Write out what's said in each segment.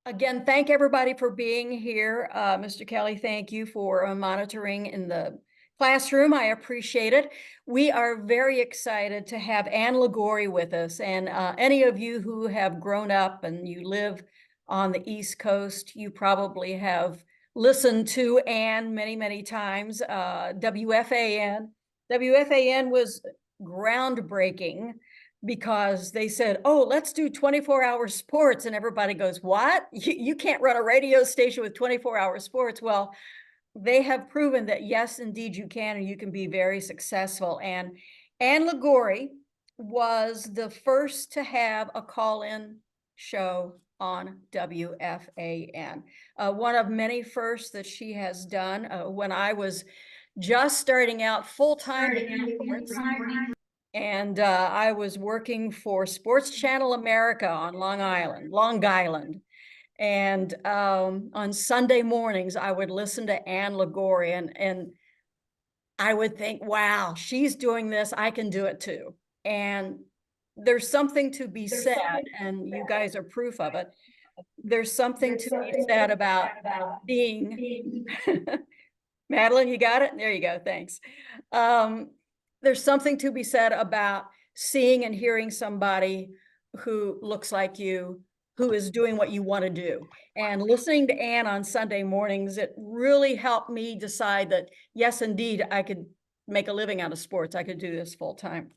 Again, thank everybody for being here. Mr. Kelly, thank you for monitoring in the classroom. I appreciate it. We are very excited to have Ann Liguori with us. And any of you who have grown up and you live on the East Coast, you probably have listened to Ann many, many times. WFAN. WFAN was groundbreaking because they said, oh, let's do 24-hour sports. And everybody goes, what? You can't run a radio station with 24-hour sports. Well, they have proven that, yes, indeed you can, and you can be very successful. And Ann Liguori was the first to have a call-in show on WFAN. One of many firsts that she has done. When I was just starting out full-time in sports, and I was working for Sports Channel America on Long Island. And on Sunday mornings, I would listen to Ann Liguori, and I would think, wow, she's doing this, I can do it too. And there's something to be said, and you guys are proof of it. There's something to be said about being, Madeline, you got it? There you go, thanks. There's something to be said about seeing and hearing somebody who looks like you, who is doing what you want to do. And listening to Ann on Sunday mornings, it really helped me decide that, yes, indeed, I could make a living out of sports. I could do this full time.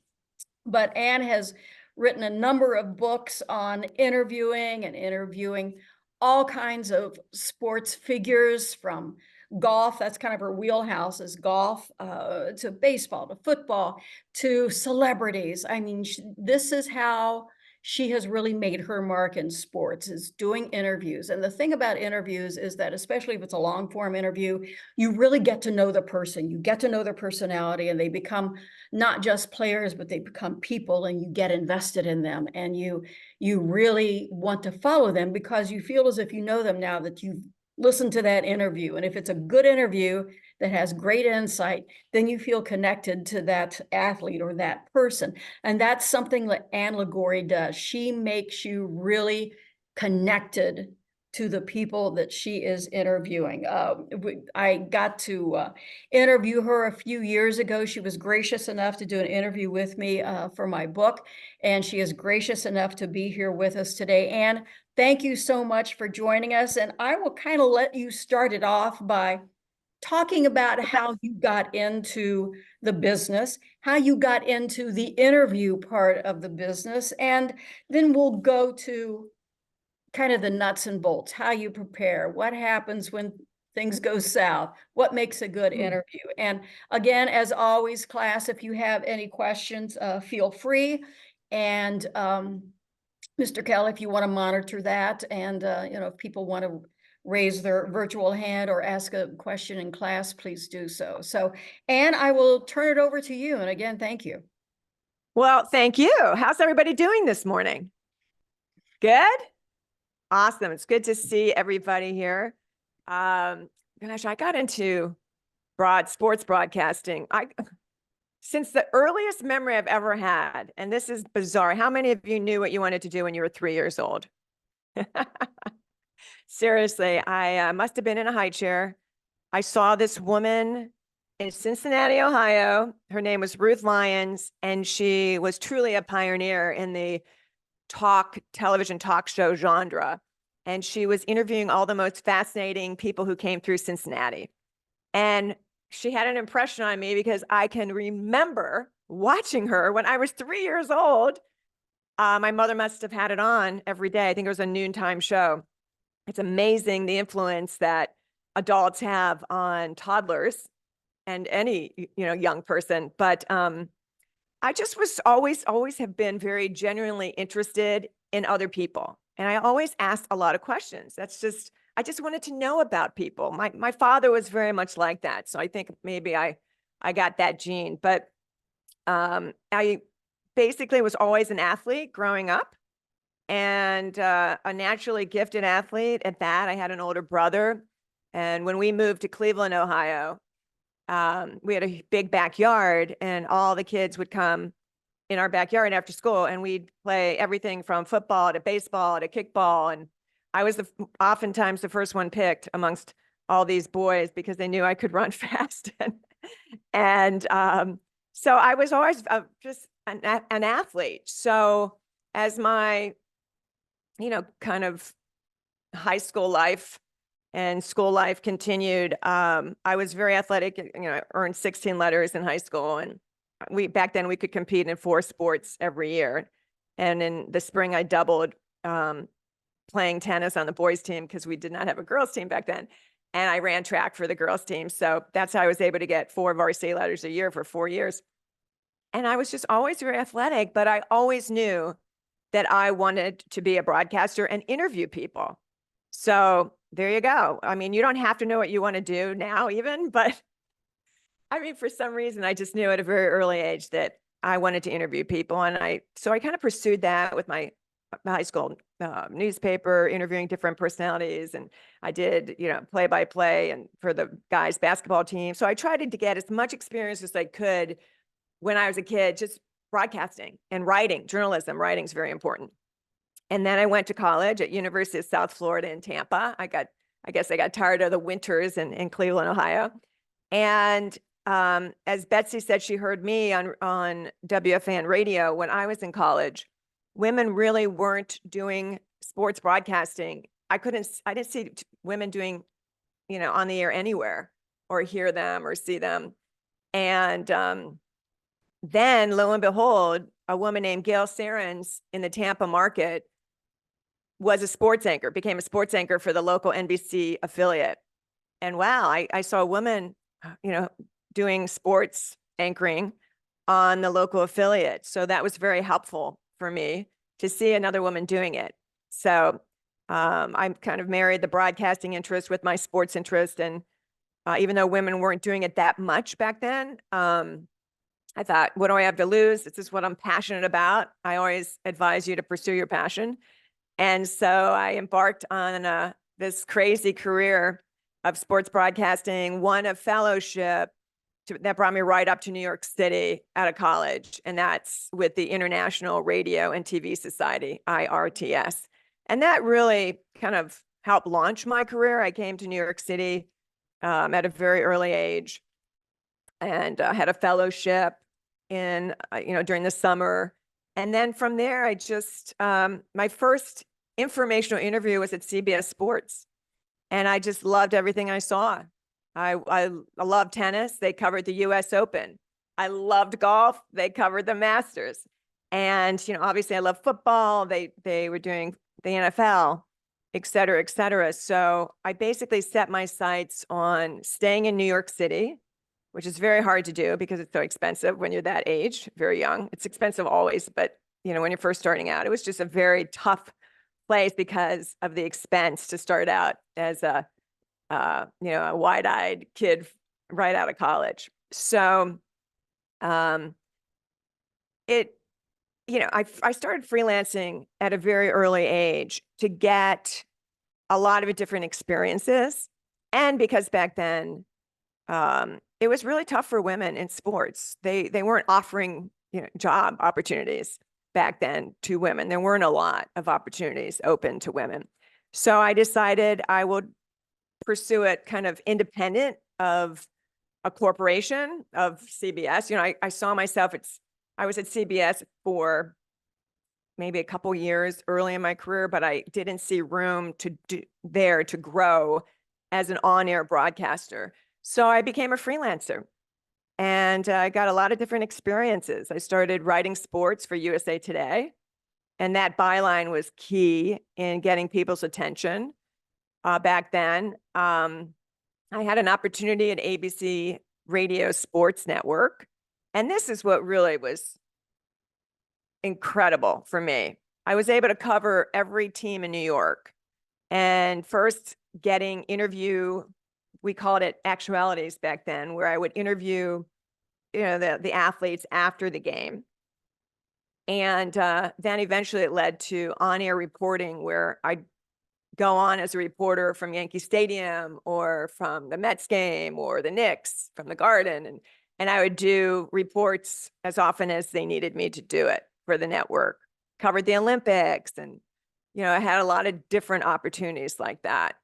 But Ann has written a number of books on interviewing all kinds of sports figures, from golf, that's kind of her wheelhouse, is golf, to baseball, to football, to celebrities. I mean, this is how she has really made her mark in sports, is doing interviews. And the thing about interviews is that, especially if it's a long form interview, you really get to know the person, you get to know their personality, and they become not just players, but they become people, and you get invested in them, and you really want to follow them because you feel as if you know them now that you've listened to that interview. And if it's a good interview that has great insight, then you feel connected to that athlete or that person. And that's something that Ann Liguori does. She makes you really connected to the people that she is interviewing. I got to interview her a few years ago. She was gracious enough to do an interview with me for my book, and she is gracious enough to be here with us today. Ann, thank you so much for joining us. And I will kind of let you start it off by talking about how you got into the business, how you got into the interview part of the business, and then we'll go to kind of the nuts and bolts, how you prepare, what happens when things go south, what makes a good interview. And again, as always, class, if you have any questions, feel free. And Mr. Kelly, if you want to monitor that, and if people want to raise their virtual hand or ask a question in class, please do so. So, Ann, I will turn it over to you. And again, thank you. Well, thank you. How's everybody doing this morning? Good? Awesome. It's good to see everybody here. Gosh, I got into sports broadcasting. Since the earliest memory I've ever had, and this is bizarre. How many of you knew what you wanted to do when you were 3 years old? Seriously, I must have been in a high chair. I saw this woman in Cincinnati, Ohio. Her name was Ruth Lyons, and she was truly a pioneer in the television talk show genre. And she was interviewing all the most fascinating people who came through Cincinnati. And she had an impression on me because I can remember watching her when I was 3 years old. My mother must have had it on every day. I think it was a noontime show. It's amazing the influence that adults have on toddlers and any young person. But I just was always have been very genuinely interested in other people. And I always asked a lot of questions. I just wanted to know about people. My father was very much like that. So I think maybe I got that gene. But I basically was always an athlete growing up, and a naturally gifted athlete at that. I had an older brother. And when we moved to Cleveland, Ohio, we had a big backyard, and all the kids would come in our backyard after school, and we'd play everything from football to baseball to kickball. And I was oftentimes the first one picked amongst all these boys because they knew I could run fast. And so I was always just an athlete. So as my, kind of high school life and school life continued, I was very athletic. I earned 16 letters in high school, and back then we could compete in 4 sports every year. And in the spring, I doubled playing tennis on the boys' team because we did not have a girls' team back then. And I ran track for the girls' team. So that's how I was able to get 4 varsity letters a year for 4 years. And I was just always very athletic, but I always knew that I wanted to be a broadcaster and interview people. So there you go. I mean, you don't have to know what you want to do now even, but I mean, for some reason, I just knew at a very early age that I wanted to interview people. And so I kind of pursued that with my high school newspaper, interviewing different personalities. And I did, play by play and for the guys' basketball team. So I tried to get as much experience as I could when I was a kid, just broadcasting and writing. Journalism, writing is very important. And then I went to college at University of South Florida in Tampa. I guess I got tired of the winters in Cleveland, Ohio. And as Betsy said, she heard me on WFAN radio when I was in college. Women really weren't doing sports broadcasting. I didn't see women doing, on the air anywhere, or hear them or see them. And then lo and behold, a woman named Gail Sarens in the Tampa market was a sports anchor, became a sports anchor for the local NBC affiliate. And wow, I saw a woman, doing sports anchoring on the local affiliate. So that was very helpful for me to see another woman doing it. So I kind of married the broadcasting interest with my sports interest. And even though women weren't doing it that much back then, I thought, what do I have to lose? This is what I'm passionate about. I always advise you to pursue your passion. And so I embarked on this crazy career of sports broadcasting, won a fellowship that brought me right up to New York City out of college. And that's with the International Radio and TV Society, IRTS. And that really kind of helped launch my career. I came to New York City at a very early age and had a fellowship during the summer. And then from there, I just, my first informational interview was at CBS Sports. And I just loved everything I saw. I loved tennis. They covered the US Open. I loved golf. They covered the Masters. And, obviously I love football. They were doing the NFL, et cetera, et cetera. So I basically set my sights on staying in New York City, which is very hard to do because it's so expensive when you're that age, very young. It's expensive always, but when you're first starting out, it was just a very tough place because of the expense to start out as a wide-eyed kid right out of college. So I started freelancing at a very early age to get a lot of different experiences. And because back then, it was really tough for women in sports. They weren't offering job opportunities back then to women. There weren't a lot of opportunities open to women. So I decided I would pursue it kind of independent of a corporation of CBS. I saw myself, I was at CBS for maybe a couple years early in my career, but I didn't see room to grow as an on-air broadcaster. So I became a freelancer and I got a lot of different experiences. I started writing sports for USA Today, and that byline was key in getting people's attention back then. I had an opportunity at ABC Radio Sports Network, and this is what really was incredible for me. I was able to cover every team in New York, and first getting we called it actualities back then, where I would interview, the athletes after the game. And then eventually it led to on-air reporting, where I'd go on as a reporter from Yankee Stadium or from the Mets game or the Knicks from the Garden. And I would do reports as often as they needed me to do it for the network. Covered the Olympics and I had a lot of different opportunities like that.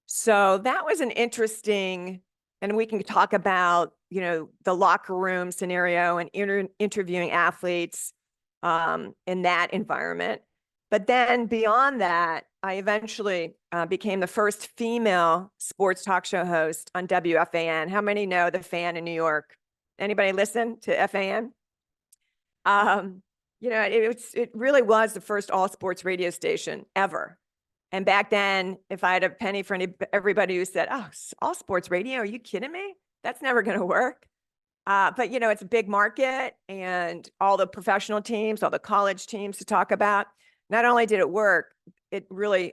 So that was an interesting, and we can talk about, the locker room scenario and interviewing athletes in that environment. But then beyond that, I eventually became the first female sports talk show host on WFAN. How many know the Fan in New York? Anybody listen to FAN? It really was the first all sports radio station ever. And back then, if I had a penny for everybody who said, "Oh, all sports radio? Are you kidding me? That's never going to work." But it's a big market, and all the professional teams, all the college teams to talk about. Not only did it work, it really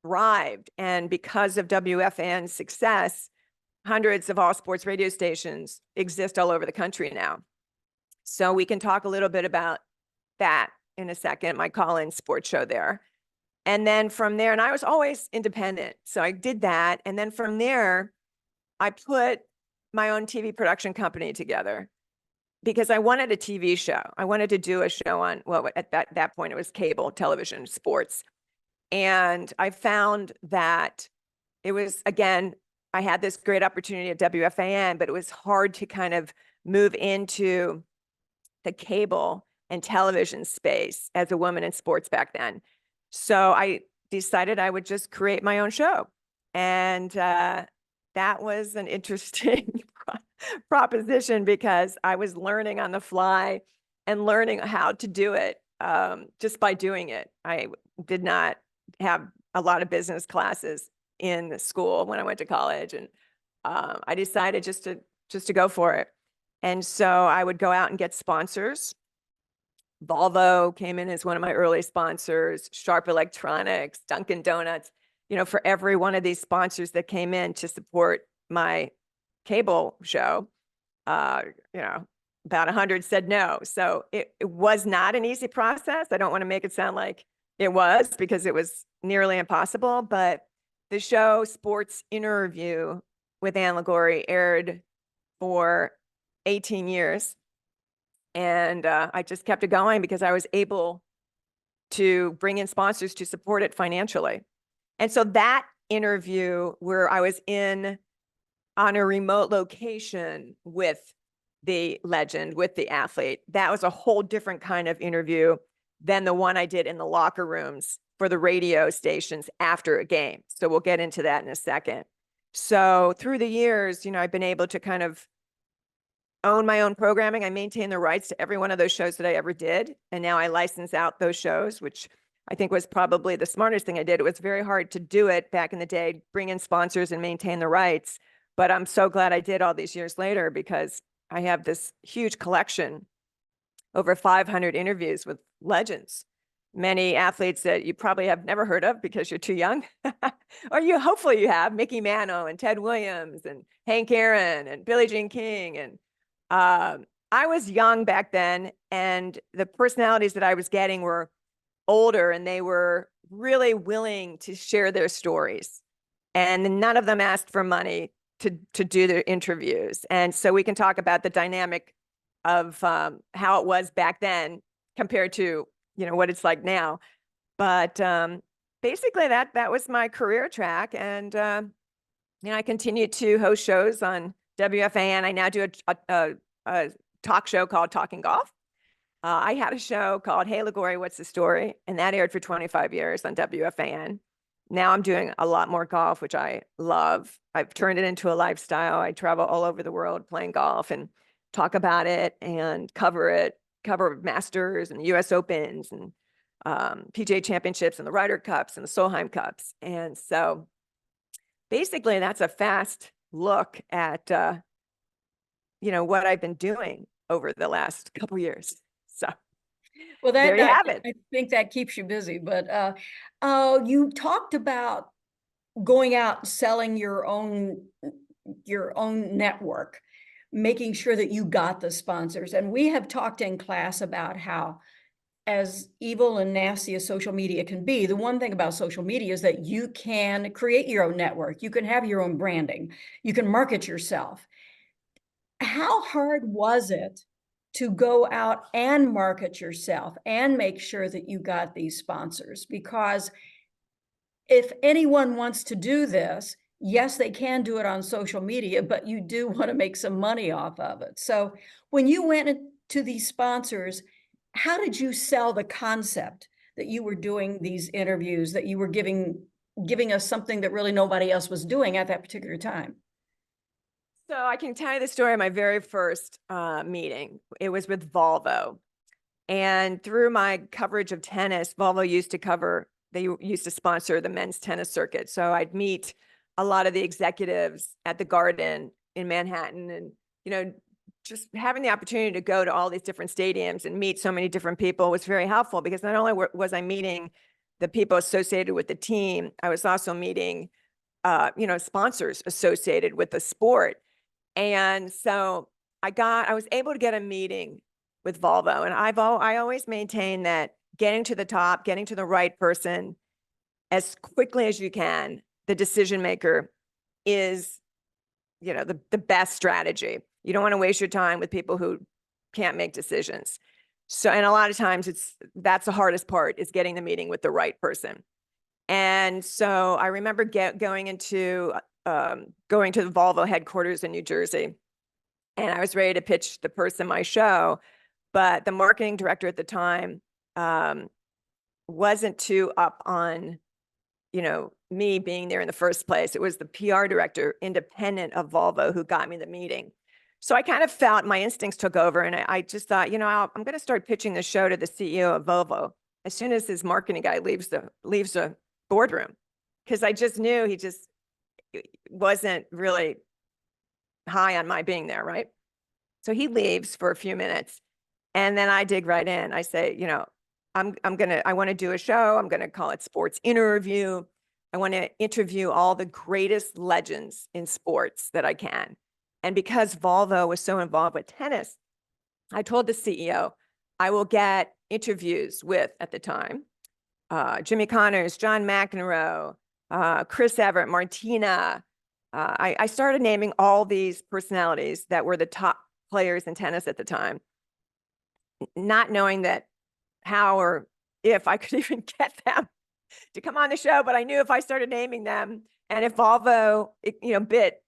thrived. And because of WFN's success, hundreds of all sports radio stations exist all over the country now. So we can talk a little bit about that in a second, my call-in sports show there. And then from there, and I was always independent. So I did that. And then from there, I put my own TV production company together because I wanted a TV show. I wanted to do a show on, well, at that point, it was cable television, sports. And I found that it was, again, I had this great opportunity at WFAN, but it was hard to kind of move into the cable and television space as a woman in sports back then. So I decided I would just create my own show. And that was an interesting proposition because I was learning on the fly and learning how to do it just by doing it. I did not have a lot of business classes in school when I went to college. And I decided just to go for it. And so I would go out and get sponsors. Volvo came in as one of my early sponsors, Sharp Electronics, Dunkin' Donuts, for every one of these sponsors that came in to support my cable show, about 100 said no. So it was not an easy process. I don't want to make it sound like it was, because it was nearly impossible, but the show Sports Interview with Ann Liguori aired for 18 years. And I just kept it going because I was able to bring in sponsors to support it financially. And so that interview where I was on a remote location with the legend, with the athlete, that was a whole different kind of interview than the one I did in the locker rooms for the radio stations after a game. So we'll get into that in a second. So through the years, I've been able to kind of own my own programming. I maintain the rights to every one of those shows that I ever did. And now I license out those shows, which I think was probably the smartest thing I did. It was very hard to do it back in the day, bring in sponsors and maintain the rights. But I'm so glad I did all these years later because I have this huge collection, over 500 interviews with legends, many athletes that you probably have never heard of because you're too young, or hopefully you have, Mickey Mantle and Ted Williams and Hank Aaron and Billie Jean King. And I was young back then, and the personalities that I was getting were older, and they were really willing to share their stories. And none of them asked for money to do their interviews. And so we can talk about the dynamic of how it was back then compared to what it's like now. But basically that was my career track. And I continued to host shows on WFAN. I now do a talk show called Talking Golf. I had a show called Hey Liguori, What's the Story? And that aired for 25 years on WFAN. Now I'm doing a lot more golf, which I love. I've turned it into a lifestyle. I travel all over the world playing golf and talk about it and cover Masters and the US Opens and PGA Championships and the Ryder Cups and the Solheim Cups. And so basically that's a fast look at what I've been doing over the last couple of years. So well, there you have it. I think that keeps you busy, but you talked about going out and selling your own network, making sure that you got the sponsors. And we have talked in class about how, as evil and nasty as social media can be, the one thing about social media is that you can create your own network. You can have your own branding. You can market yourself. How hard was it to go out and market yourself and make sure that you got these sponsors. Because if anyone wants to do this, yes, they can do it on social media, but you do want to make some money off of it. So when you went to these sponsors, how did you sell the concept that you were doing these interviews, that you were giving us something that really nobody else was doing at that particular time? So I can tell you the story of my very first meeting. It was with Volvo. And through my coverage of tennis, Volvo used to cover, they used to sponsor the men's tennis circuit. So I'd meet a lot of the executives at the Garden in Manhattan, and, you know, just having the opportunity to go to all these different stadiums and meet so many different people was very helpful, because not only was I meeting the people associated with the team, I was also meeting, sponsors associated with the sport. And so I was able to get a meeting with Volvo, and I always maintain that getting to the top, getting to the right person as quickly as you can, the decision maker, is, the best strategy. You don't want to waste your time with people who can't make decisions. So, and a lot of times that's the hardest part, is getting the meeting with the right person. And so I remember going to the Volvo headquarters in New Jersey, and I was ready to pitch the person my show, but the marketing director at the time wasn't too up on, me being there in the first place. It was the PR director, independent of Volvo, who got me the meeting. So I kind of felt my instincts took over, and I just thought, I'm going to start pitching the show to the CEO of Volvo as soon as his marketing guy leaves the boardroom, because I just knew he just wasn't really high on my being there, right? So he leaves for a few minutes, and then I dig right in. I say, I want to do a show. I'm going to call it Sports Interview. I want to interview all the greatest legends in sports that I can. And because Volvo was so involved with tennis, I told the CEO, I will get interviews with, at the time, Jimmy Connors, John McEnroe, Chris Everett, Martina. I started naming all these personalities that were the top players in tennis at the time, not knowing that how or if I could even get them to come on the show. But I knew if I started naming them, and if Volvo, bit,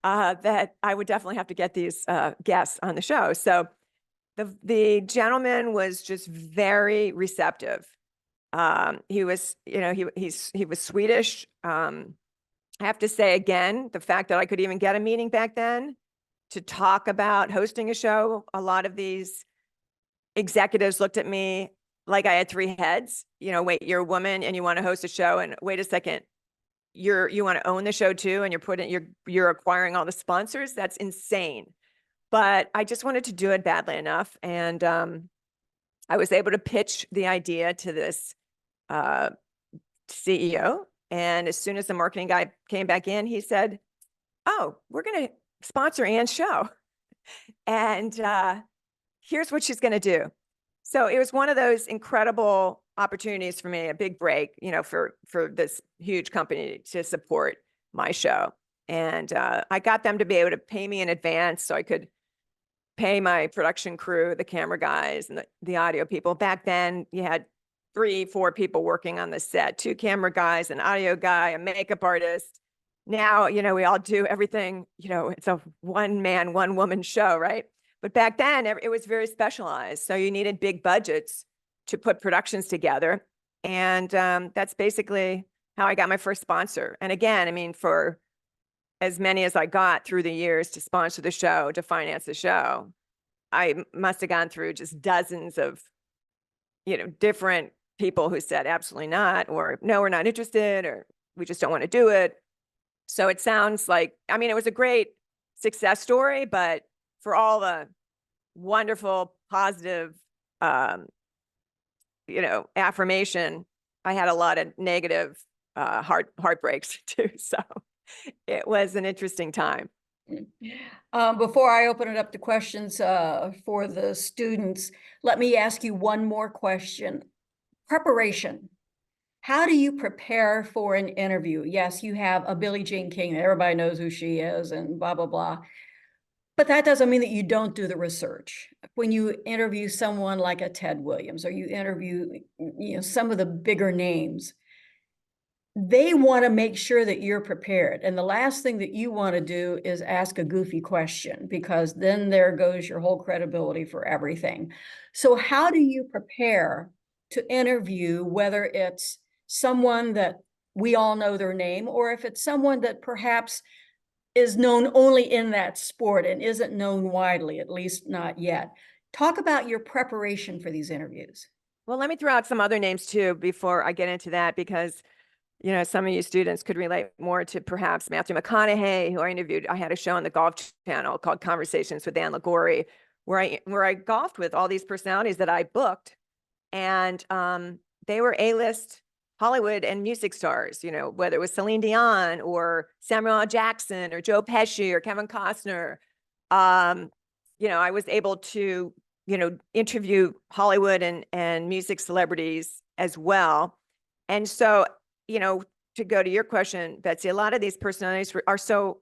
that I would definitely have to get these guests on the show. So the gentleman was just very receptive. He was, he was Swedish. I have to say again, the fact that I could even get a meeting back then to talk about hosting a show, a lot of these executives looked at me like I had three heads. Wait, you're a woman and you want to host a show, and wait a second, you want to own the show too, and you're acquiring all the sponsors? That's insane. But I just wanted to do it badly enough, and I was able to pitch the idea to this CEO. And as soon as the marketing guy came back in, he said, "Oh, we're going to sponsor Ann's show, and here's what she's going to do." So it was one of those incredible opportunities for me, a big break, for this huge company to support my show. And I got them to be able to pay me in advance so I could pay my production crew, the camera guys and the audio people. Back then, you had 3-4 people working on the set, 2 camera guys, an audio guy, a makeup artist. Now, we all do everything, it's a one-man, one-woman show, right? But back then, it was very specialized. So you needed big budgets to put productions together. And that's basically how I got my first sponsor. And again, I mean, for as many as I got through the years to sponsor the show, to finance the show, I must have gone through just dozens of, different people who said absolutely not, or no, we're not interested, or we just don't want to do it. So it sounds like, I mean, it was a great success story, but for all the wonderful, positive, affirmation, I had a lot of negative heartbreaks too. So it was an interesting time. Before I open it up to questions for the students, let me ask you one more question. Preparation. How do you prepare for an interview? Yes, you have a Billie Jean King. Everybody knows who she is and blah, blah, blah. But that doesn't mean that you don't do the research. When you interview someone like a Ted Williams, or you interview, some of the bigger names, they want to make sure that you're prepared. And the last thing that you want to do is ask a goofy question, because then there goes your whole credibility for everything. So how do you prepare to interview, whether it's someone that we all know their name, or if it's someone that perhaps is known only in that sport and isn't known widely, at least not yet? Talk about your preparation for these interviews. Well, let me throw out some other names too before I get into that, because some of you students could relate more to perhaps Matthew McConaughey, who I interviewed. I had a show on the Golf Channel called Conversations with Ann Liguori, where I golfed with all these personalities that I booked, and they were A-list Hollywood and music stars. Whether it was Celine Dion or Samuel L. Jackson or Joe Pesci or Kevin Costner. I was able to interview Hollywood and music celebrities as well, and so. To go to your question, Betsy, a lot of these personalities are so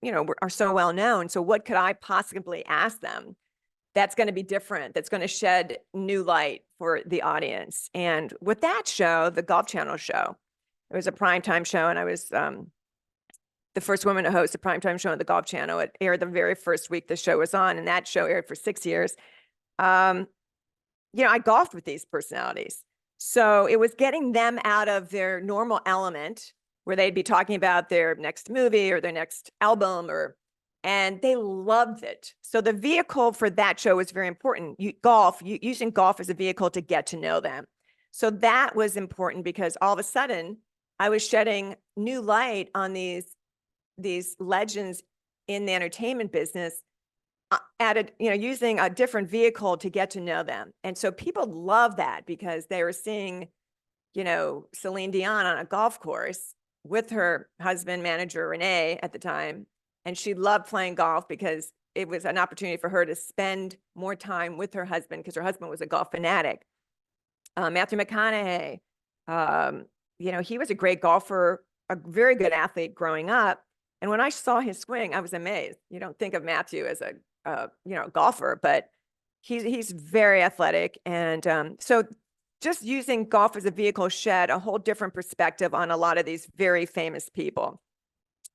well known. So what could I possibly ask them that's going to be different, that's going to shed new light for the audience? And with that show, the Golf Channel show, it was a primetime show, and I was the first woman to host a primetime show on the Golf Channel. It aired the very first week the show was on, and that show aired for 6 years. I golfed with these personalities. So it was getting them out of their normal element, where they'd be talking about their next movie or their next album, and they loved it. So the vehicle for that show was very important. Using golf as a vehicle to get to know them. So that was important, because all of a sudden I was shedding new light on these legends in the entertainment business, using a different vehicle to get to know them. And so people love that, because they were seeing, Celine Dion on a golf course with her husband, manager Renee at the time. And she loved playing golf because it was an opportunity for her to spend more time with her husband, because her husband was a golf fanatic. Matthew McConaughey, he was a great golfer, a very good athlete growing up. And when I saw his swing, I was amazed. You don't think of Matthew as a golfer, but he's very athletic. And so just using golf as a vehicle shed a whole different perspective on a lot of these very famous people.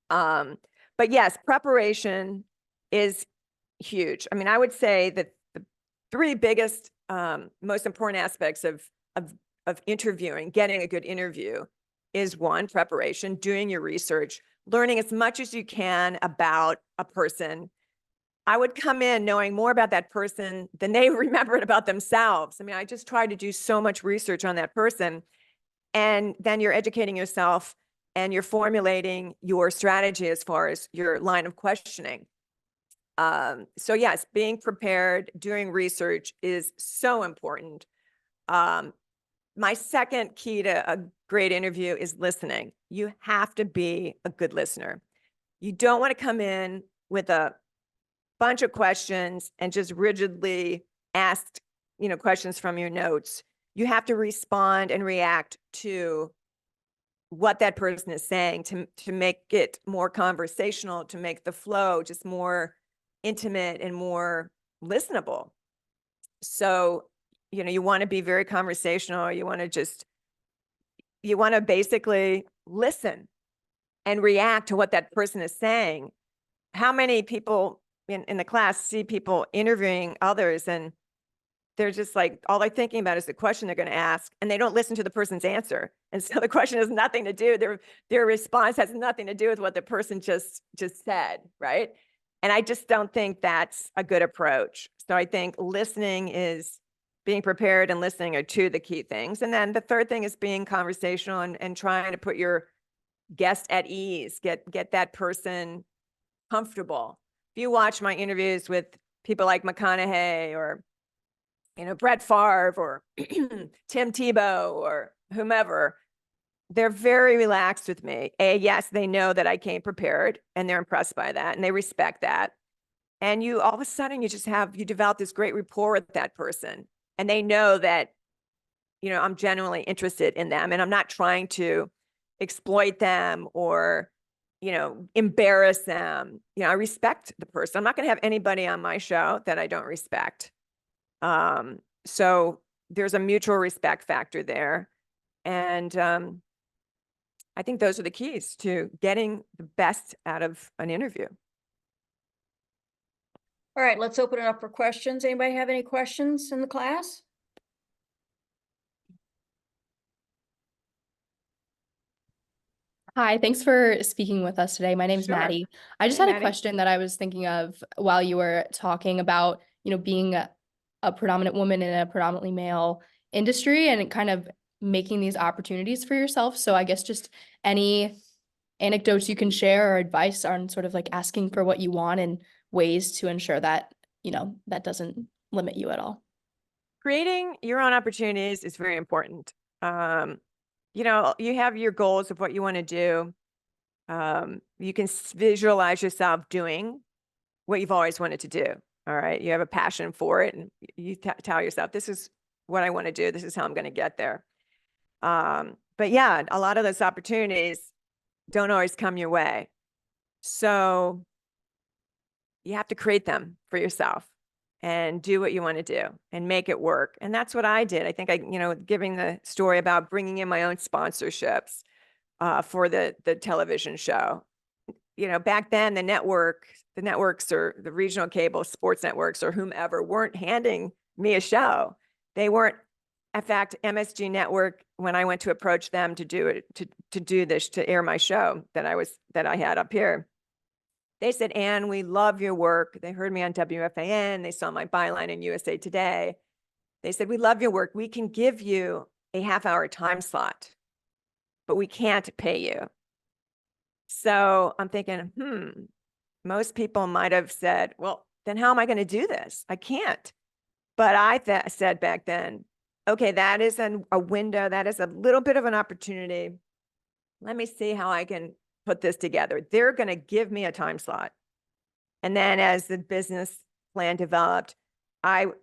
But yes, preparation is huge. I mean, I would say that the three biggest, most important aspects of interviewing, getting a good interview, is one, preparation, doing your research, learning as much as you can about a person. I would come in knowing more about that person than they remembered about themselves. I mean, I just tried to do so much research on that person. And then you're educating yourself and you're formulating your strategy as far as your line of questioning. So yes, being prepared, doing research is so important. My second key to a great interview is listening. You have to be a good listener. You don't want to come in with a bunch of questions and just rigidly ask, questions from your notes. You have to respond and react to what that person is saying to make it more conversational, to make the flow just more intimate and more listenable. So, you want to be very conversational. You want to basically listen and react to what that person is saying. How many people in the class see people interviewing others, and they're just like, all they're thinking about is the question they're going to ask, and they don't listen to the person's answer. And so the question has nothing to do, their response has nothing to do with what the person just said, right? And I just don't think that's a good approach. So I think being prepared and listening are two of the key things. And then the third thing is being conversational and trying to put your guest at ease, get that person comfortable. If you watch my interviews with people like McConaughey or, Brett Favre or Tim Tebow or whomever, they're very relaxed with me. Yes, they know that I came prepared, and they're impressed by that, and they respect that. And all of a sudden, you develop this great rapport with that person, and they know that, I'm genuinely interested in them, and I'm not trying to exploit them or embarrass them. I respect the person. I'm not going to have anybody on my show that I don't respect. So there's a mutual respect factor there. And I think those are the keys to getting the best out of an interview. All right, let's open it up for questions. Anybody have any questions in the class? Hi, thanks for speaking with us today. My name's Sure. Maddie. I just Hey, had a Maddie. question that I was thinking of while you were talking about, being a predominant woman in a predominantly male industry and kind of making these opportunities for yourself. So I guess just any anecdotes you can share or advice on sort of like asking for what you want and ways to ensure that, that doesn't limit you at all. Creating your own opportunities is very important. You have your goals of what you want to do. You can visualize yourself doing what you've always wanted to do. All right. You have a passion for it, and you tell yourself, this is what I want to do. This is how I'm going to get there. But yeah, a lot of those opportunities don't always come your way. So you have to create them for yourself and do what you want to do and make it work. And that's what I did. I think giving the story about bringing in my own sponsorships for the television show. Back then the networks or the regional cable sports networks or whomever weren't handing me a show. They weren't. In fact, MSG Network, when I went to approach them to do it, to do this, to air my show that I had up here, they said, Ann, we love your work. They heard me on WFAN. They saw my byline in USA Today. They said, we love your work. We can give you a half-hour time slot, but we can't pay you. So I'm thinking, most people might have said, well, then how am I going to do this? I can't. But I said back then, okay, that is a window. That is a little bit of an opportunity. Let me see how I can put this together. They're going to give me a time slot. And then as the business plan developed, the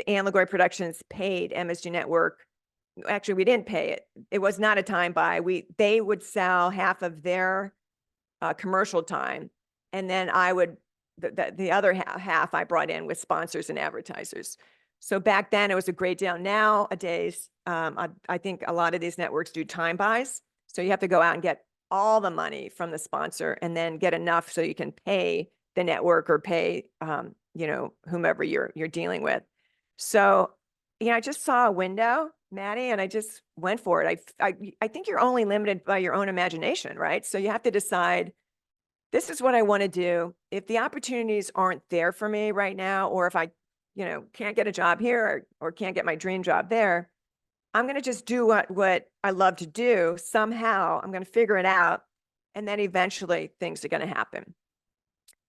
Ann Liguori Productions paid MSG Network. Actually, we didn't pay it. It was not a time buy. They would sell half of their commercial time, and then I would the other half I brought in with sponsors and advertisers. So back then it was a great deal. Nowadays, I think a lot of these networks do time buys. So you have to go out and get all the money from the sponsor and then get enough so you can pay the network or pay whomever you're dealing with. So I just saw a window, Maddie, and I just went for it. I think you're only limited by your own imagination, right? So you have to decide, this is what I want to do. If the opportunities aren't there for me right now, or if I, can't get a job here or can't get my dream job there, I'm going to just do what I love to do. Somehow I'm going to figure it out. And then eventually things are going to happen.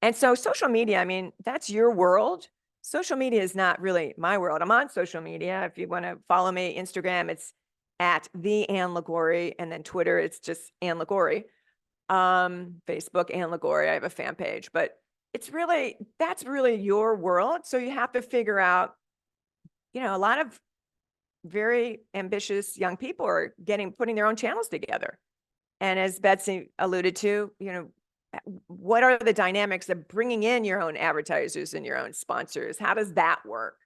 And so social media, I mean, that's your world. Social media is not really my world. I'm on social media. If you want to follow me, Instagram, it's at the Ann Liguori, and then Twitter, it's just Ann Liguori. Facebook, Ann Liguori, I have a fan page, but that's really your world. So you have to figure out, a lot of very ambitious young people are putting their own channels together. And as Betsy alluded to, what are the dynamics of bringing in your own advertisers and your own sponsors? How does that work?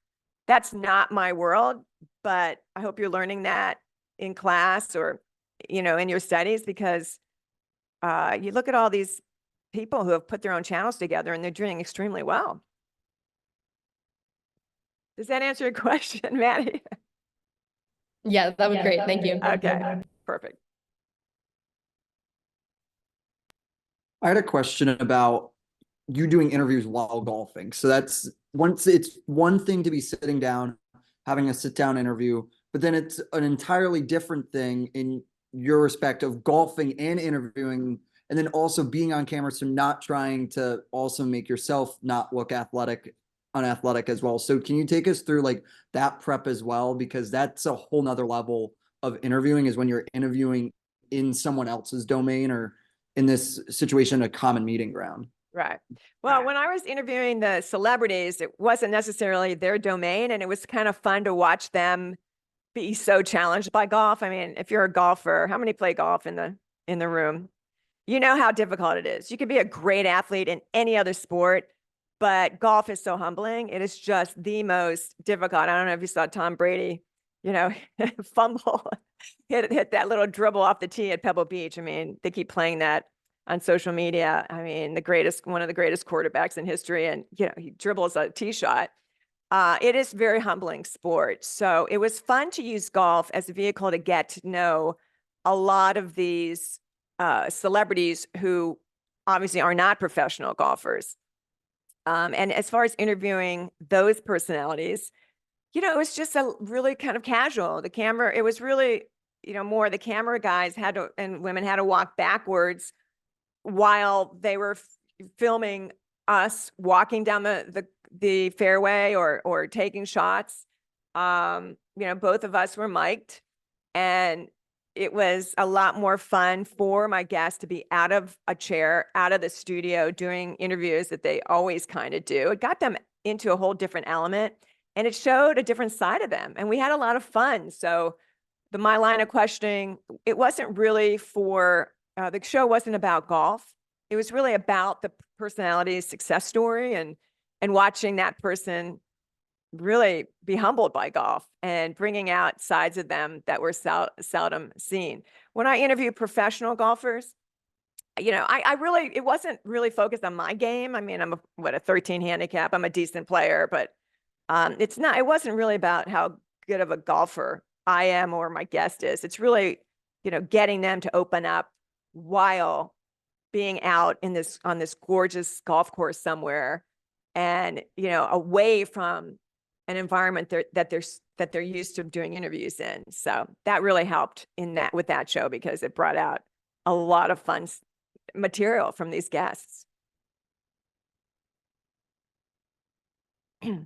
That's not my world, but I hope you're learning that in class or, in your studies, because you look at all these people who have put their own channels together and they're doing extremely well. Does that answer your question, Maddie? Yeah, that was great. Thank you. Okay, perfect. I had a question about you doing interviews while golfing. So it's one thing to be sitting down, having a sit down interview, but then it's an entirely different thing in your respect of golfing and interviewing, and then also being on camera. So not trying to also make yourself not look unathletic as well. So can you take us through like that prep as well? Because that's a whole nother level of interviewing, is when you're interviewing in someone else's domain, or in this situation, a common meeting ground. Right. Well, when I was interviewing the celebrities, it wasn't necessarily their domain, and it was kind of fun to watch them be so challenged by golf. I mean, if you're a golfer, how many play golf in the room? you know how difficult it is. You could be a great athlete in any other sport, but golf is so humbling. It is just the most difficult. I don't know if you saw Tom Brady, fumble, hit that little dribble off the tee at Pebble Beach. I mean, they keep playing that on social media. I mean, one of the greatest quarterbacks in history, and he dribbles a tee shot. It is very humbling sport. So it was fun to use golf as a vehicle to get to know a lot of these celebrities who obviously are not professional golfers. And as far as interviewing those personalities, it was just a really kind of casual. It was really, more the camera guys and women had to walk backwards while they were filming us walking down the fairway or taking shots. Both of us were mic'd, and it was a lot more fun for my guests to be out of a chair, out of the studio, doing interviews that they always kind of do. It got them into a whole different element, and it showed a different side of them. And we had a lot of fun. So my line of questioning, it wasn't really the show wasn't about golf. It was really about the personality's success story and watching that person really be humbled by golf and bringing out sides of them that were seldom seen. When I interview professional golfers, it wasn't really focused on my game. I mean, I'm a 13 handicap. I'm a decent player, but it wasn't really about how good of a golfer I am or my guest is. It's really, getting them to open up while being out on this gorgeous golf course somewhere, and away from an environment that they're used to doing interviews in. So that really helped with that show, because it brought out a lot of fun material from these guests. Hi,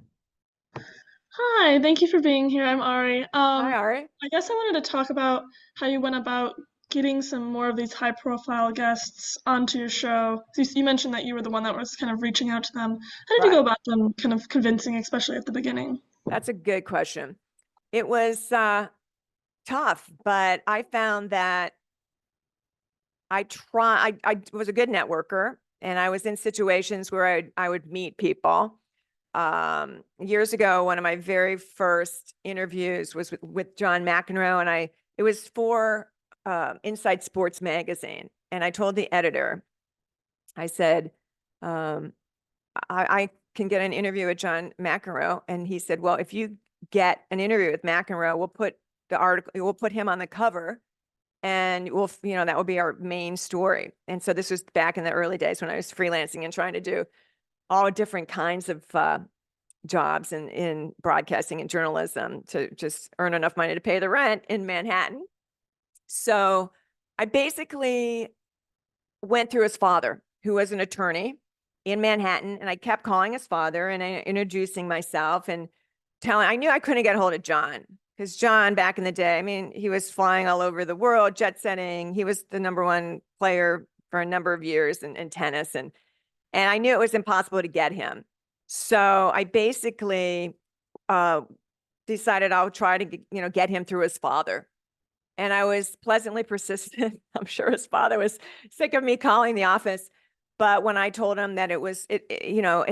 thank you for being here. I'm Ari. Hi, Ari. I guess I wanted to talk about how you went about getting some more of these high-profile guests onto your show. So you mentioned that you were the one that was kind of reaching out to them. How did you go about them kind of convincing, especially at the beginning? That's a good question. It was tough, but I found that I was a good networker, and I was in situations where I would meet people. Years ago, one of my very first interviews was with John McEnroe, and it was for Inside Sports Magazine. And I told the editor, I said, I can get an interview with John McEnroe. And he said, well, if you get an interview with McEnroe, we'll put him on the cover, and that will be our main story. And so this was back in the early days when I was freelancing and trying to do all different kinds of jobs in broadcasting and journalism to just earn enough money to pay the rent in Manhattan. So I basically went through his father, who was an attorney in Manhattan, and I kept calling his father and introducing myself and I knew I couldn't get a hold of John, because John, back in the day, I mean, he was flying all over the world, jet setting. He was the #1 player for a number of years in tennis, and I knew it was impossible to get him. So I basically decided I'll try to get him through his father. And I was pleasantly persistent. I'm sure his father was sick of me calling the office. But when I told him that it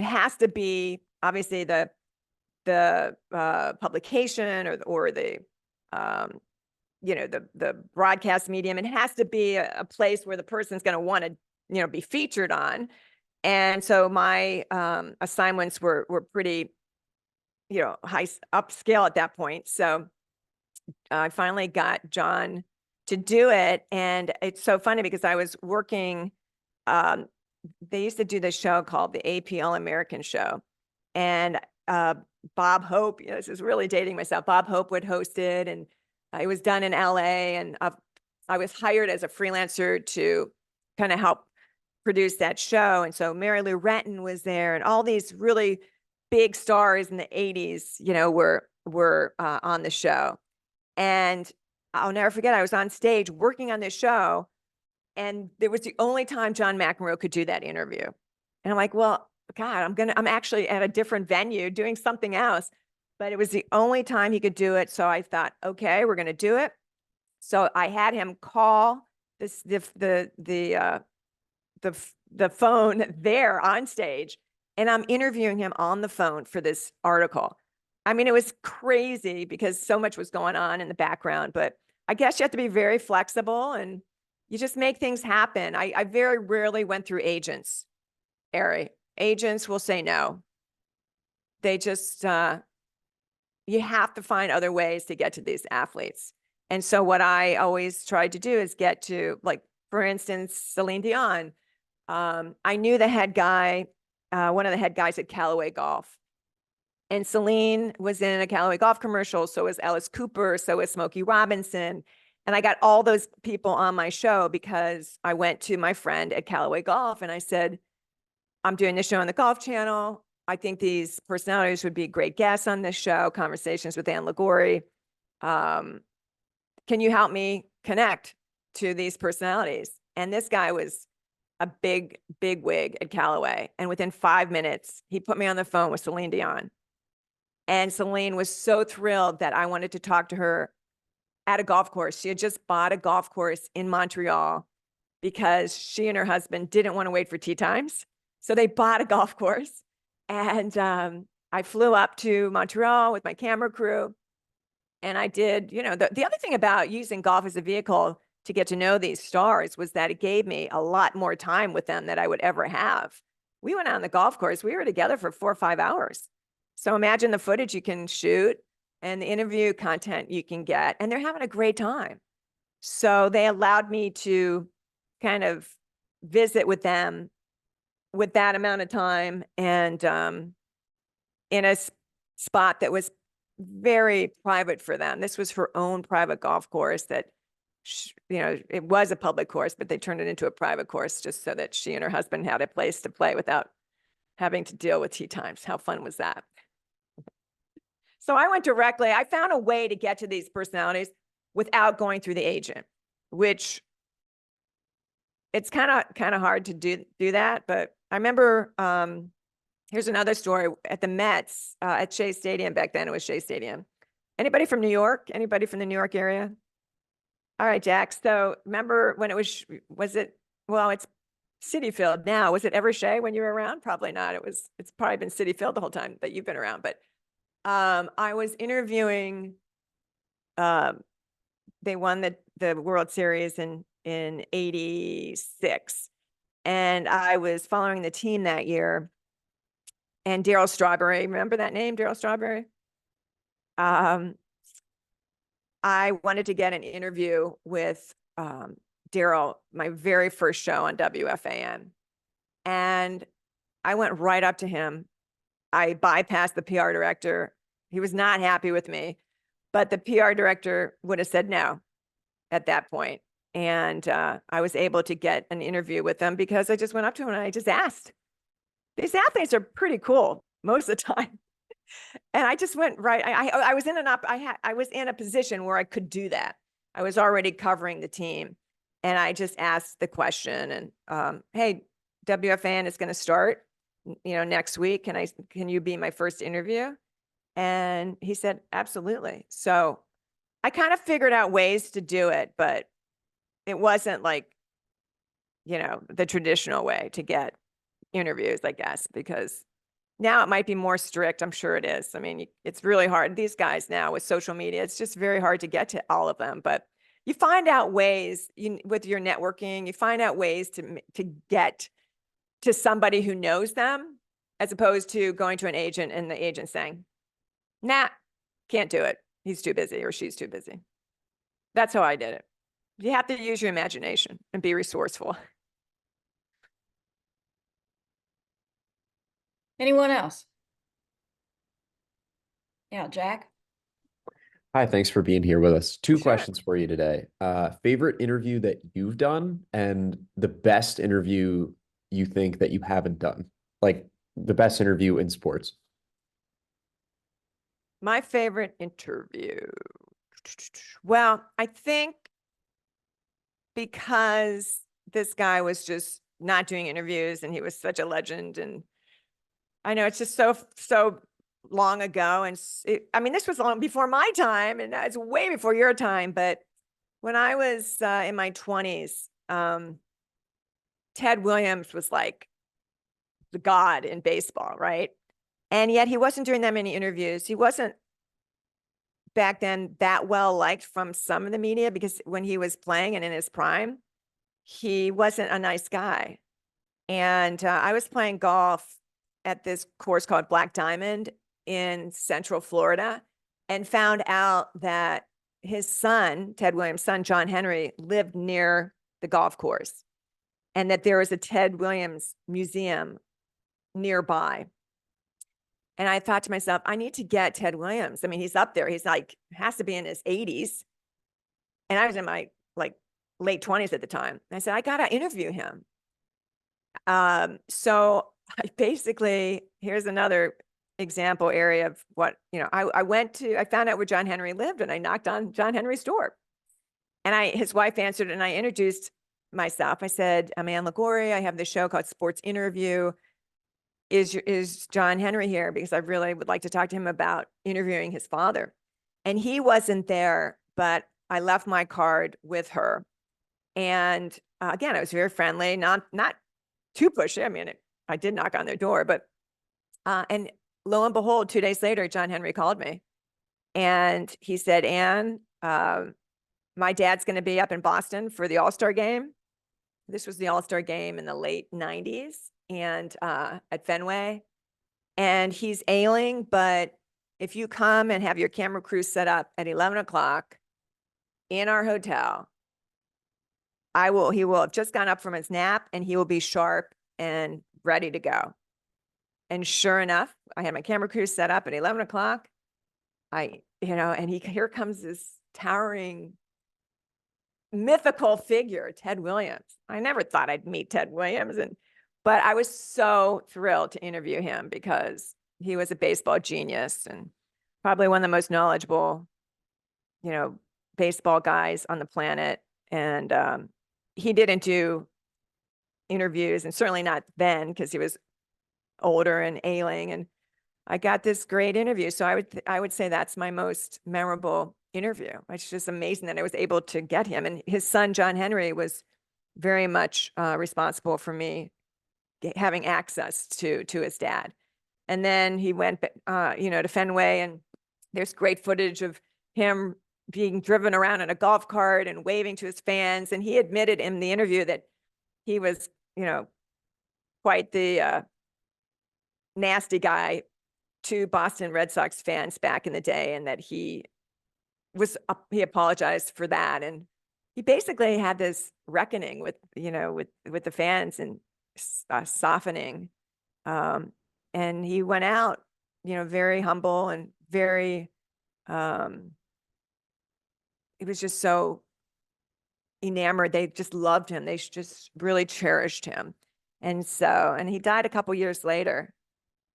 has to be obviously the publication or the the broadcast medium, it has to be a place where the person's going to want to be featured on. And so my assignments were pretty high upscale at that point. So I finally got John to do it. And it's so funny because I was working, they used to do this show called the AP All American Show. And Bob Hope, this is really dating myself, Bob Hope would host it, and it was done in LA. And I was hired as a freelancer to kind of help produce that show. And so Mary Lou Retton was there, and all these really big stars in the 80s, were on the show. And I'll never forget, I was on stage working on this show, and it was the only time John McEnroe could do that interview. And I'm like, well, God, I'm actually at a different venue doing something else, but it was the only time he could do it. So I thought, okay, we're going to do it. So I had him call the the phone there on stage, and I'm interviewing him on the phone for this article. I mean, it was crazy because so much was going on in the background, but I guess you have to be very flexible and you just make things happen. I very rarely went through agents, Ari. Agents will say no. They just, you have to find other ways to get to these athletes. And so what I always tried to do is get to, like, for instance, Celine Dion. I knew the head guy, one of the head guys at Callaway Golf. And Celine was in a Callaway Golf commercial, so was Alice Cooper, so was Smokey Robinson. And I got all those people on my show because I went to my friend at Callaway Golf and I said, I'm doing this show on the Golf Channel. I think these personalities would be great guests on this show, conversations with Ann Liguori. Can you help me connect to these personalities? And this guy was a big wig at Callaway. And within 5 minutes, he put me on the phone with Celine Dion. And Celine was so thrilled that I wanted to talk to her at a golf course. She had just bought a golf course in Montreal because she and her husband didn't want to wait for tee times. So they bought a golf course. And I flew up to Montreal with my camera crew. And I did, the other thing about using golf as a vehicle to get to know these stars was that it gave me a lot more time with them than I would ever have. We went out on the golf course. We were together for 4 or 5 hours. So imagine the footage you can shoot and the interview content you can get, and they're having a great time. So they allowed me to kind of visit with them with that amount of time and in a spot that was very private for them. This was her own private golf course that, it was a public course, but they turned it into a private course just so that she and her husband had a place to play without having to deal with tee times. How fun was that? So I went directly. I found a way to get to these personalities without going through the agent, which it's kind of hard to do that. But I remember, here's another story at the Mets at Shea Stadium. Back then it was Shea Stadium. Anybody from New York? Anybody from the New York area? All right, Jack. So remember when it was it, well, it's Citi Field now. Was it ever Shea when you were around? Probably not. It's probably been Citi Field the whole time that you've been around. But I was interviewing, they won the World Series in 86. And I was following the team that year. And Darryl Strawberry, remember that name, Darryl Strawberry? I wanted to get an interview with Darryl, my very first show on WFAN. And I went right up to him. I bypassed the PR director. He was not happy with me, but the PR director would have said no at that point. And I was able to get an interview with them because I just went up to him and I just asked. These athletes are pretty cool most of the time. And I just went right. I was in a position where I could do that. I was already covering the team, and I just asked the question. And hey, WFAN is going to start, next week. Can you be my first interview? And he said, absolutely. So I kind of figured out ways to do it, but it wasn't like, the traditional way to get interviews, I guess, because now it might be more strict. I'm sure it is. I mean, it's really hard. These guys now with social media, it's just very hard to get to all of them. But you find out ways with your networking, you find out ways to get to somebody who knows them, as opposed to going to an agent and the agent saying, nah, can't do it. He's too busy or she's too busy. That's how I did it. You have to use your imagination and be resourceful. Anyone else? Yeah, Jack? Hi, thanks for being here with us. Two Sure. questions for you today. Favorite interview that you've done and the best interview you think that you haven't done, like the best interview in sports. My favorite interview. Well, I think because this guy was just not doing interviews and he was such a legend, and I know it's just so long ago. And this was long before my time, and it's way before your time. But when I was in my 20s, Ted Williams was like the god in baseball, right? And yet he wasn't doing that many interviews. He wasn't back then that well liked from some of the media because when he was playing and in his prime, he wasn't a nice guy. And I was playing golf at this course called Black Diamond in Central Florida and found out that his son, Ted Williams' son, John Henry, lived near the golf course and that there was a Ted Williams museum nearby. And I thought to myself, I need to get Ted Williams. I mean, he's up there. He's like, has to be in his 80s. And I was in my like late 20s at the time. I said, I got to interview him. So I basically, here's another example area of what, I found out where John Henry lived and I knocked on John Henry's door. And his wife answered and I introduced myself. I said, I'm Ann Liguori. I have this show called Sports Interview. Is John Henry here? Because I really would like to talk to him about interviewing his father. And he wasn't there, but I left my card with her. And again, I was very friendly, not too pushy. I mean, I did knock on their door, but and lo and behold, 2 days later, John Henry called me and he said, Ann, my dad's going to be up in Boston for the All-Star game. This was the All-Star game in the late 90s and at Fenway. And he's ailing, but if you come and have your camera crew set up at 11 o'clock in our hotel, he will have just gone up from his nap and he will be sharp and ready to go. And sure enough, I had my camera crew set up at 11 o'clock. Here comes this towering mythical figure, Ted Williams. I never thought I'd meet Ted Williams, but I was so thrilled to interview him because he was a baseball genius and probably one of the most knowledgeable, baseball guys on the planet. And he didn't do interviews, and certainly not then because he was older and ailing. And I got this great interview. So I would say that's my most memorable interview. It's just amazing that I was able to get him. And his son, John Henry, was very much responsible for me having access to his dad. And then he went, to Fenway, and there's great footage of him being driven around in a golf cart and waving to his fans. And he admitted in the interview that he was, quite the nasty guy to Boston Red Sox fans back in the day, and that he apologized for that. And he basically had this reckoning with the fans and softening. And he went out, very humble and very, it was just so enamored. They just loved him. They just really cherished him. And he died a couple years later.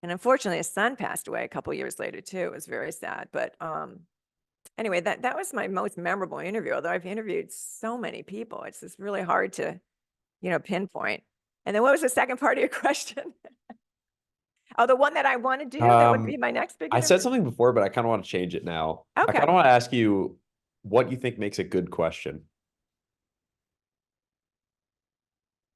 And unfortunately, his son passed away a couple years later too. It was very sad. But anyway, that was my most memorable interview, although I've interviewed so many people. It's just really hard to, pinpoint. And then what was the second part of your question? Oh, the one that I want to do, that would be my next big I said interview? something before, but I kind of want to change it now. I Okay. kind of want to ask you what you think makes a good question.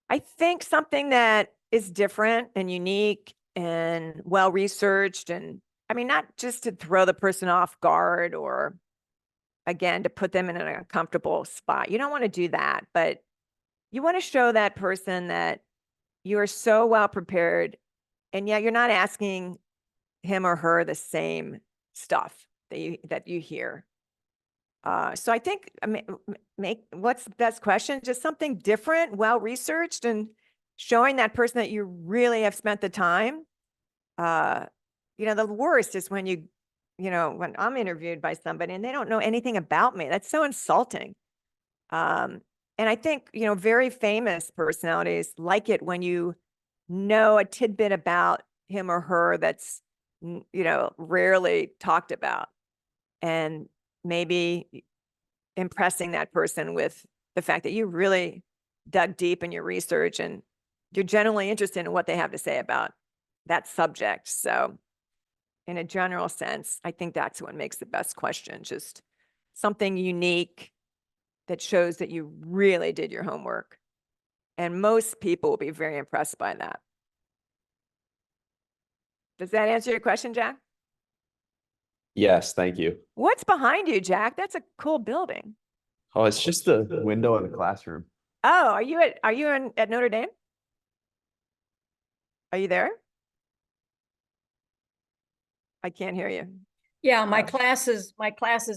I think something that is different and unique and well-researched, and I mean, not just to throw the person off guard or, again, to put them in an uncomfortable spot. You don't want to do that, but you want to show that person that you are so well prepared, and yet you're not asking him or her the same stuff that you hear. So I think what's the best question? Just something different, well-researched, and showing that person that you really have spent the time. The worst is when when I'm interviewed by somebody and they don't know anything about me. That's so insulting. And I think, very famous personalities like it when you know a tidbit about him or her that's, rarely talked about. And maybe impressing that person with the fact that you really dug deep in your research and you're genuinely interested in what they have to say about that subject. So in a general sense, I think that's what makes the best question. Just something unique that shows that you really did your homework. And most people will be very impressed by that. Does that answer your question, Jack? Yes, thank you. What's behind you, Jack? That's a cool building. Oh, it's just the window in the classroom. Oh, are you at Notre Dame? Are you there? I can't hear you. Yeah, my Oh. class is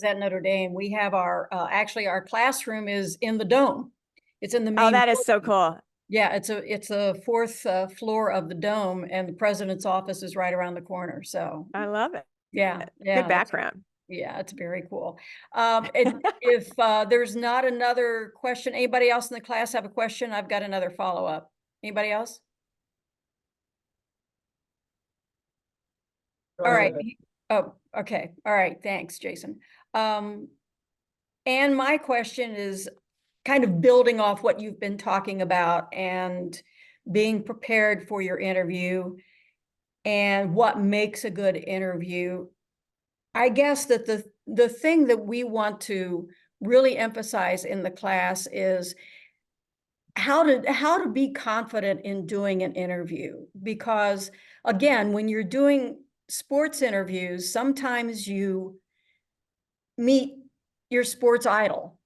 at Notre Dame. We have actually our classroom is in the dome. It's in the main. Oh, that is so building. cool. Yeah, it's a fourth floor of the dome, and the president's office is right around the corner. So I love it. yeah, yeah, Good background. yeah, it's very cool. And if there's not another question, anybody else in the class have a question? I've got another follow-up. Anybody else? All right. Oh, okay. All right. Thanks, Jason. And my question is kind of building off what you've been talking about and being prepared for your interview and what makes a good interview. I guess that the thing that we want to really emphasize in the class is how to be confident in doing an interview. Because again, when you're doing sports interviews, sometimes you meet your sports idol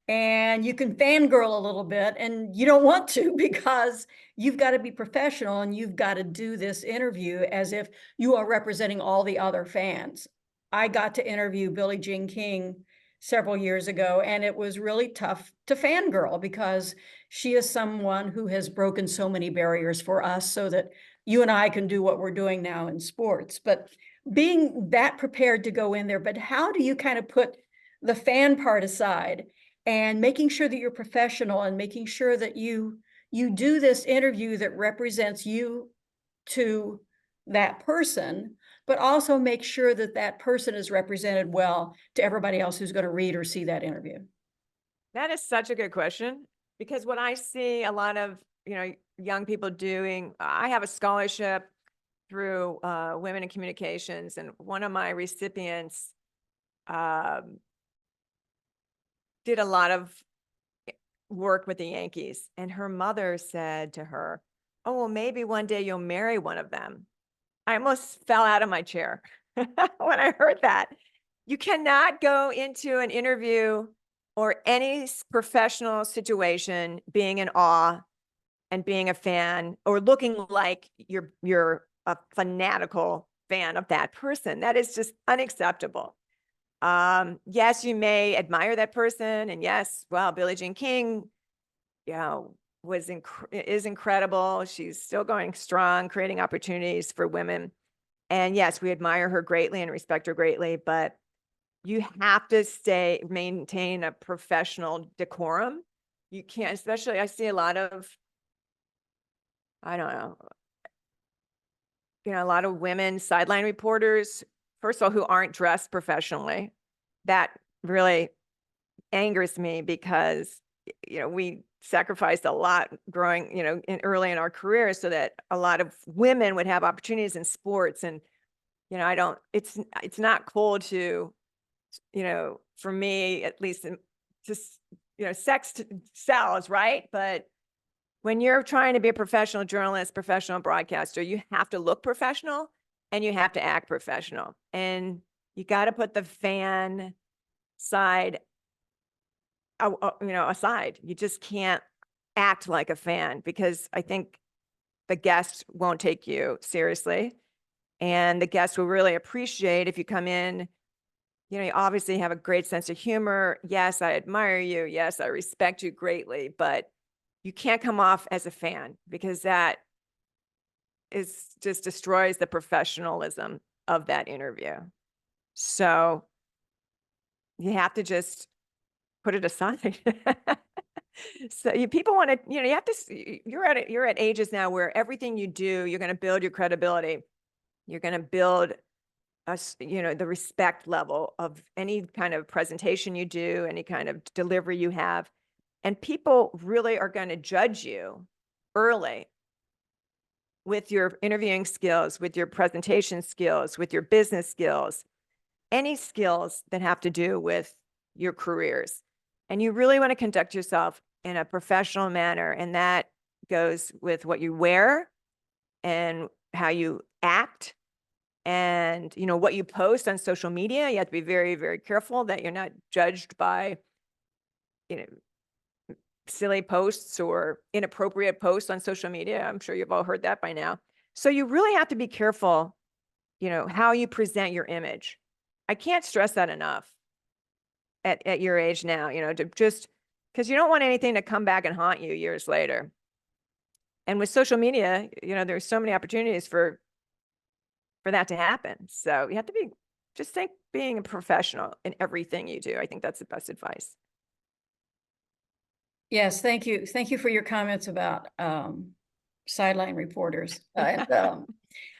and you can fangirl a little bit, and you don't want to because you've got to be professional and you've got to do this interview as if you are representing all the other fans. I got to interview Billie Jean King several years ago, and it was really tough to fangirl because she is someone who has broken so many barriers for us so that you and I can do what we're doing now in sports. But being that prepared to go in there, but how do you kind of put the fan part aside and making sure that you're professional and making sure that you do this interview that represents you to that person, but also make sure that that person is represented well to everybody else who's going to read or see that interview? That is such a good question, because what I see a lot of, young people doing, I have a scholarship through Women in Communications, and one of my recipients did a lot of work with the Yankees, and her mother said to her, "Oh, well, maybe one day you'll marry one of them." I almost fell out of my chair when I heard that. You cannot go into an interview or any professional situation being in awe and being a fan or looking like you're a fanatical fan of that person. That is just unacceptable. Yes, you may admire that person, and yes, well, Billie Jean King, is incredible. She's still going strong, creating opportunities for women. And yes, we admire her greatly and respect her greatly, but you have to maintain a professional decorum. You can't, especially I see a lot of, I don't know, a lot of women sideline reporters, first of all, who aren't dressed professionally. That really angers me because, we sacrificed a lot growing, early in our careers so that a lot of women would have opportunities in sports. And, it's not cool to, for me, at least, just, sex sells, right? But when you're trying to be a professional journalist, professional broadcaster, you have to look professional and you have to act professional. And you got to put the fan side, aside. You just can't act like a fan, because I think the guests won't take you seriously. And the guests will really appreciate if you come in, you obviously have a great sense of humor. Yes, I admire you. Yes, I respect you greatly, but you can't come off as a fan, because that just destroys the professionalism of that interview. So you have to just put it aside. So people want to, you have to, you're at ages now where everything you do, you're going to build your credibility. You're going to build the respect level of any kind of presentation you do, any kind of delivery you have. And people really are going to judge you early with your interviewing skills, with your presentation skills, with your business skills, any skills that have to do with your careers. And you really want to conduct yourself in a professional manner. And that goes with what you wear and how you act and, you know, what you post on social media. You have to be very, very careful that you're not judged by, you know, silly posts or inappropriate posts on social media. I'm sure you've all heard that by now. So you really have to be careful, you know, how you present your image. I can't stress that enough at your age now, you know, to just because you don't want anything to come back and haunt you years later. And with social media, you know, there's so many opportunities for that to happen. So you have to be, just think being a professional in everything you do. I think that's the best advice. Yes, thank you. Thank you for your comments about sideline reporters. And,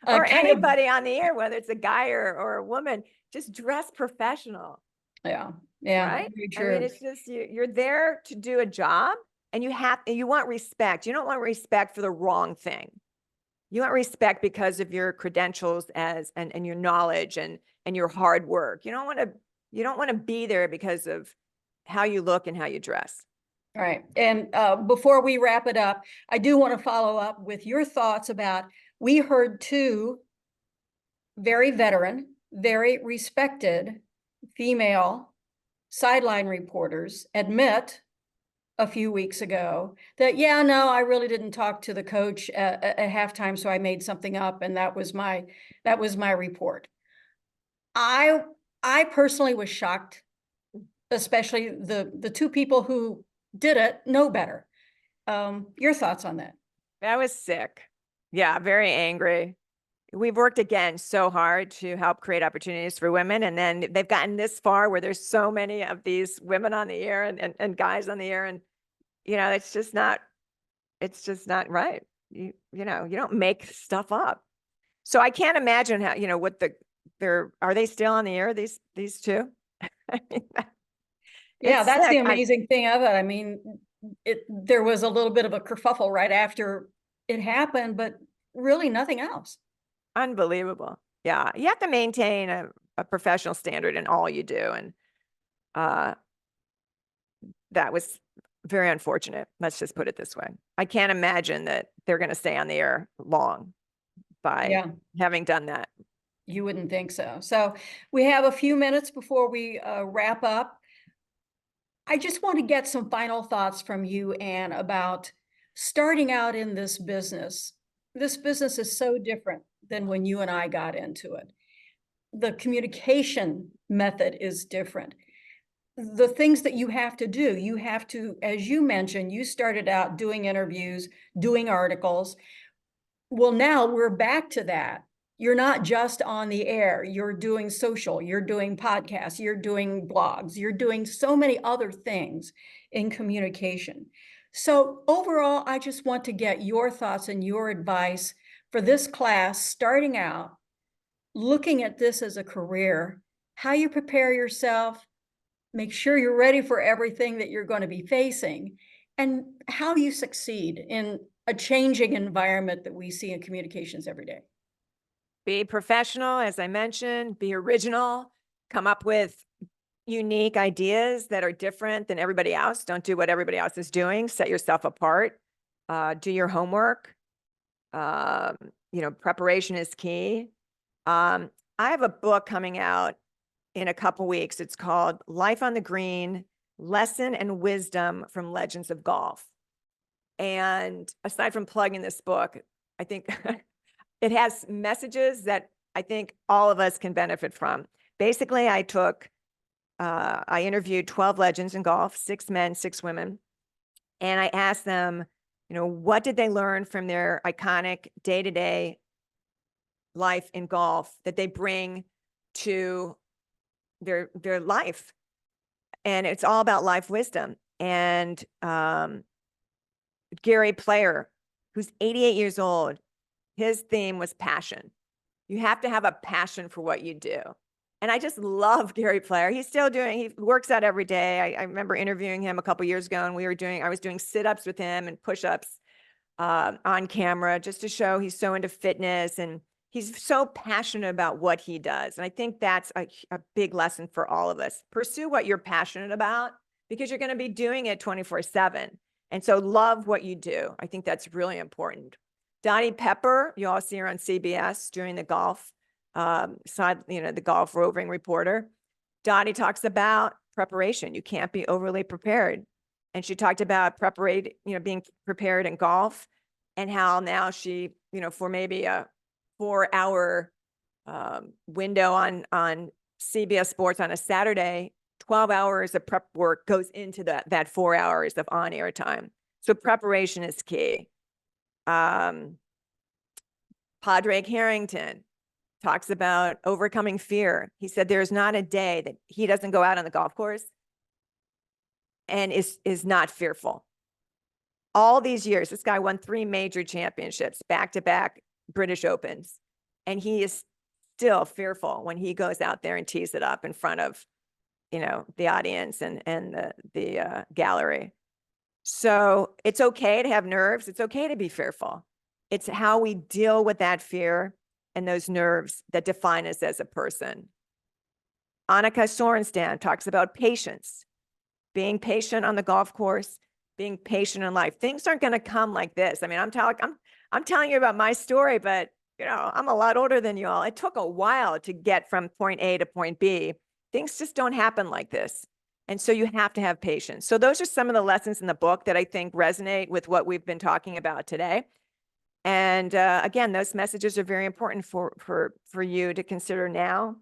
Or kind of, anybody on the air, whether it's a guy or a woman, just dress professional, yeah, right? very I mean, true. it's just, you're there to do a job and you want respect. You don't want respect for the wrong thing. You want respect because of your credentials and your knowledge and your hard work. You don't want to be there because of how you look and how you dress. All right. And before we wrap it up, I do want to follow up with your thoughts about, we heard two very veteran, very respected female sideline reporters admit a few weeks ago that, yeah, no, I really didn't talk to the coach at halftime, so I made something up, and that was my report. I personally was shocked, especially the two people who did it know better. Your thoughts on that? That was sick. Yeah, very angry. We've worked again so hard to help create opportunities for women. And then they've gotten this far where there's so many of these women on the air and guys on the air. And, you know, it's just not right. You know, you don't make stuff up. So I can't imagine how, you know, what are they still on the air? These two? I mean, Yeah, it's that's the sick. amazing thing of it. I mean, there was a little bit of a kerfuffle right after it happened, but really nothing else. Unbelievable. Yeah. You have to maintain a professional standard in all you do. And that was very unfortunate. Let's just put it this way. I can't imagine that they're going to stay on the air long by having done that. You wouldn't think so. So we have a few minutes before we wrap up. I just want to get some final thoughts from you, Ann, about starting out in this business. This business is so different than when you and I got into it. The communication method is different. The things that you have to, as you mentioned, you started out doing interviews, doing articles. Well, now we're back to that. You're not just on the air, you're doing social, you're doing podcasts, you're doing blogs, you're doing so many other things in communication. So overall, I just want to get your thoughts and your advice for this class starting out, looking at this as a career, how you prepare yourself, make sure you're ready for everything that you're going to be facing, and how you succeed in a changing environment that we see in communications every day. Be professional, as I mentioned, be original, come up with unique ideas that are different than everybody else. Don't do what everybody else is doing. Set yourself apart. Do your homework. You know, preparation is key. I have a book coming out in a couple weeks. It's called Life on the Green, Lesson and Wisdom from Legends of Golf. And aside from plugging this book, I think it has messages that I think all of us can benefit from. Basically, I interviewed 12 legends in golf, 6 men, 6 women. And I asked them, you know, what did they learn from their iconic day-to-day life in golf that they bring to their life? And it's all about life wisdom. And Gary Player, who's 88 years old, his theme was passion. You have to have a passion for what you do. And I just love Gary Player. He works out every day. I remember interviewing him a couple years ago, and I was doing sit-ups with him and push-ups on camera just to show he's so into fitness and he's so passionate about what he does. And I think that's a big lesson for all of us. Pursue what you're passionate about because you're going to be doing it 24/7. And so love what you do. I think that's really important. Dottie Pepper, you all see her on CBS during the golf the golf roving reporter. Dottie talks about preparation. You can't be overly prepared. And she talked about being prepared in golf, and how now she, for maybe a 4-hour window on CBS Sports on a Saturday, 12 hours of prep work goes into that 4 hours of on-air time. So preparation is key. Padraig Harrington talks about overcoming fear. He said there's not a day that he doesn't go out on the golf course and is not fearful. All these years, this guy won 3 major championships, back-to-back British Opens, and he is still fearful when he goes out there and tees it up in front of, the audience and the gallery. So it's okay to have nerves. It's okay to be fearful. It's how we deal with that fear and those nerves that define us as a person. Annika Sorenstam talks about patience, being patient on the golf course, being patient in life. Things aren't going to come like this. I mean, I'm telling you about my story, but I'm a lot older than you all. It took a while to get from point A to point B. Things just don't happen like this. And so you have to have patience. So those are some of the lessons in the book that I think resonate with what we've been talking about today. And again, those messages are very important for you to consider now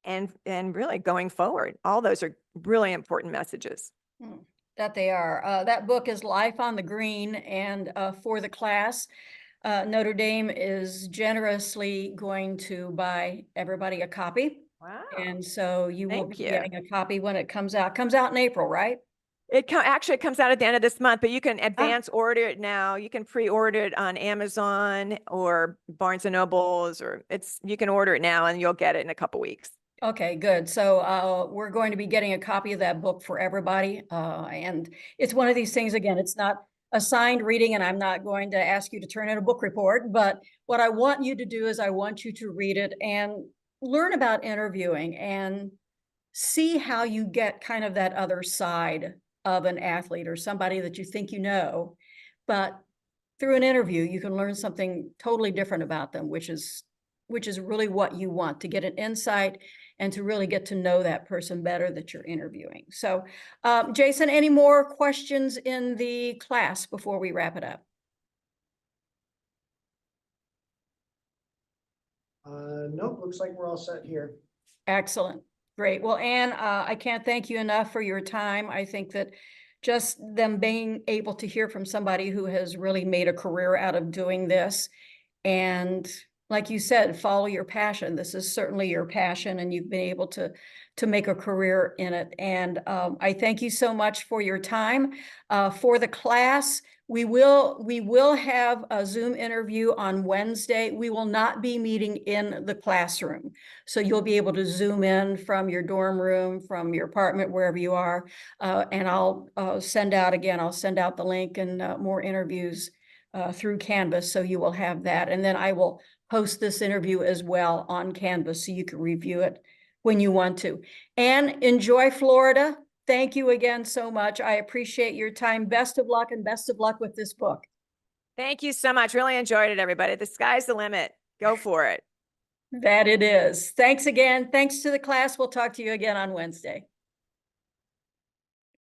and really going forward. All those are really important messages. That they are. That book is Life on the Green, and for the class, Notre Dame is generously going to buy everybody a copy. Wow. And so you will be Thank you. getting a copy when it comes out. Comes out in April, right? Actually, it comes out at the end of this month, but you can advance order it now. You can pre-order it on Amazon or Barnes and Nobles, or you can order it now and you'll get it in a couple weeks. Okay, good. So we're going to be getting a copy of that book for everybody. And it's one of these things, again, it's not assigned reading, and I'm not going to ask you to turn in a book report, but what I want you to do is I want you to read it and learn about interviewing and see how you get kind of that other side of an athlete or somebody that you think but through an interview, you can learn something totally different about them, which is really what you want, to get an insight and to really get to know that person better that you're interviewing. So, Jason, any more questions in the class before we wrap it up? Nope, looks like we're all set here. Excellent. Great. Well, Ann, I can't thank you enough for your time. I think that just them being able to hear from somebody who has really made a career out of doing this, and like you said, follow your passion. This is certainly your passion, and you've been able to make a career in it. And I thank you so much for your time. For the class, we will have a Zoom interview on Wednesday. We will not be meeting in the classroom. So you'll be able to Zoom in from your dorm room, from your apartment, wherever you are. And I'll send out the link and more interviews through Canvas. So you will have that. And then I will post this interview as well on Canvas so you can review it when you want to. And enjoy Florida. Thank you again so much. I appreciate your time. Best of luck, and best of luck with this book. Thank you so much. Really enjoyed it, everybody. The sky's the limit. Go for it. That it is. Thanks again. Thanks to the class. We'll talk to you again on Wednesday.